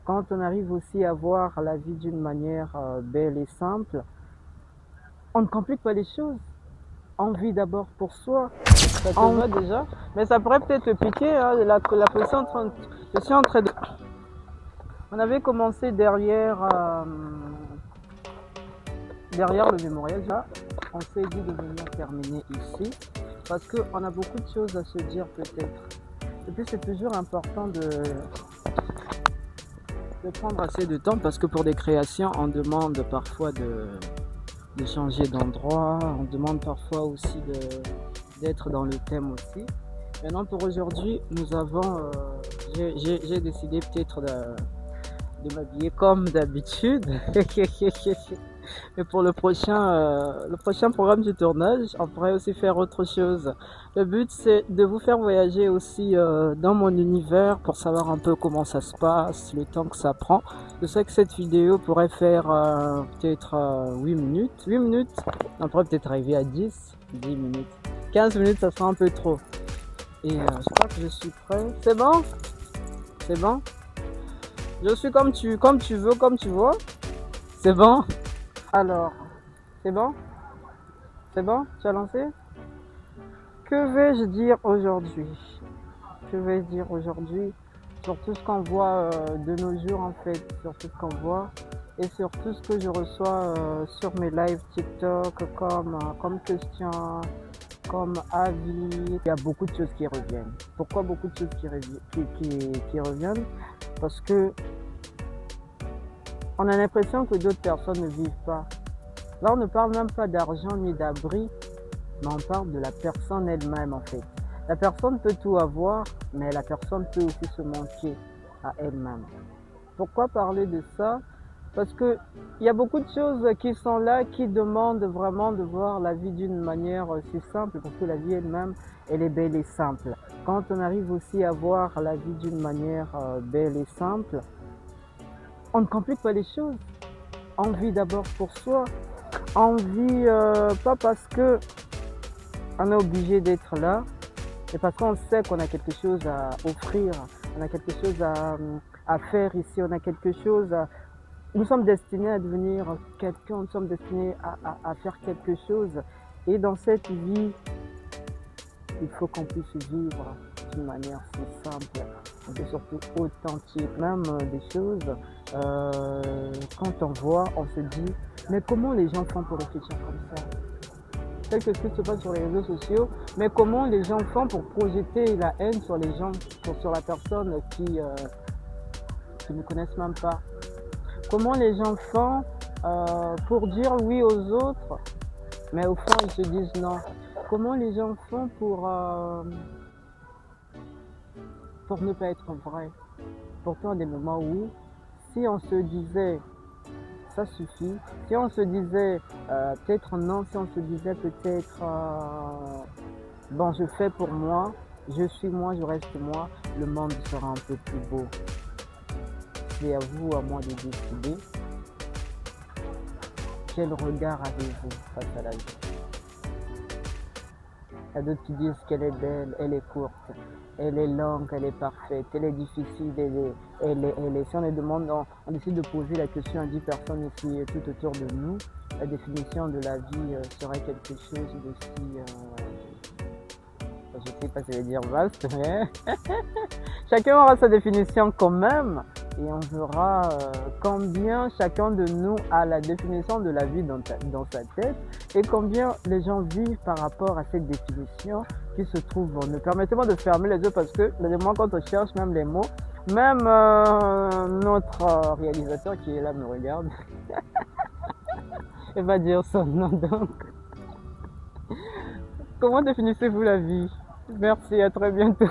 Quand on arrive aussi à voir la vie d'une manière belle et simple, on ne complique pas les choses. On vit d'abord pour soi. Ça te va déjà? Mais ça pourrait peut-être te piquer, hein, la position je suis en train de... On avait commencé derrière le mémorial, là. On s'est dit de venir terminer ici, parce qu'on a beaucoup de choses à se dire peut-être. Et puis c'est toujours important de prendre assez de temps, parce que pour des créations, on demande parfois de changer d'endroit, on demande parfois aussi d'être dans le thème aussi. Maintenant pour aujourd'hui, nous avons, j'ai décidé peut-être de m'habiller comme d'habitude. Mais pour le prochain programme du tournage, on pourrait aussi faire autre chose. Le but, c'est de vous faire voyager aussi dans mon univers pour savoir un peu comment ça se passe, le temps que ça prend. Je sais que cette vidéo pourrait faire peut-être 8 minutes. 8 minutes, on pourrait peut-être arriver à 10 minutes. 15 minutes, ça sera un peu trop. Et je crois que je suis prêt. C'est bon? C'est bon? Je suis comme tu veux, comme tu vois. C'est bon? Alors, c'est bon? C'est bon? Tu as lancé? Que vais-je dire aujourd'hui? Que vais-je dire aujourd'hui sur tout ce qu'on voit de nos jours en fait, sur tout ce qu'on voit et sur tout ce que je reçois sur mes lives TikTok comme questions, comme avis. Il y a beaucoup de choses qui reviennent. Pourquoi beaucoup de choses qui reviennent? Parce que on a l'impression que d'autres personnes ne vivent pas. Là, on ne parle même pas d'argent ni d'abri, mais on parle de la personne elle-même en fait. La personne peut tout avoir, mais la personne peut aussi se manquer à elle-même. Pourquoi parler de ça? Parce que il y a beaucoup de choses qui sont là, qui demandent vraiment de voir la vie d'une manière si simple, parce que la vie elle-même, elle est belle et simple. Quand on arrive aussi à voir la vie d'une manière belle et simple, on ne complique pas les choses. On vit d'abord pour soi. On vit pas parce que on est obligé d'être là, mais parce qu'on sait qu'on a quelque chose à offrir, on a quelque chose à faire ici, on a quelque chose à... Nous sommes destinés à devenir quelqu'un, nous sommes destinés à faire quelque chose. Et dans cette vie, il faut qu'on puisse vivre d'une manière si simple et surtout authentique. Même des choses, quand on voit, on se dit, mais comment les gens font pour réfléchir comme ça? Quelque chose se passe sur les réseaux sociaux, mais comment les gens font pour projeter la haine sur les gens, sur la personne qui ne connaissent même pas? Comment les gens font pour dire oui aux autres, mais au fond ils se disent non? Comment les gens font pour ne pas être vrai? Pourtant, des moments où, si on se disait ça suffit, si on se disait peut-être non, si on se disait peut-être bon, je fais pour moi, je suis moi, je reste moi, le monde sera un peu plus beau. C'est à vous, à moi de décider. Quel regard avez-vous face à la vie? Il y a d'autres qui disent qu'elle est belle, elle est courte, elle est longue, elle est parfaite, elle est difficile, elle est. Si on les demande, on décide de poser la question à 10 personnes ici tout autour de nous, la définition de la vie serait quelque chose d'aussi, je ne sais pas si je vais dire vaste, mais chacun aura sa définition quand même. Et on verra combien chacun de nous a la définition de la vie dans sa tête et combien les gens vivent par rapport à cette définition qui se trouve en nous. Permettez-moi de fermer les yeux parce que moi quand on cherche même les mots, même notre réalisateur qui est là me regarde et va dire son nom donc. Comment définissez-vous la vie? Merci, à très bientôt.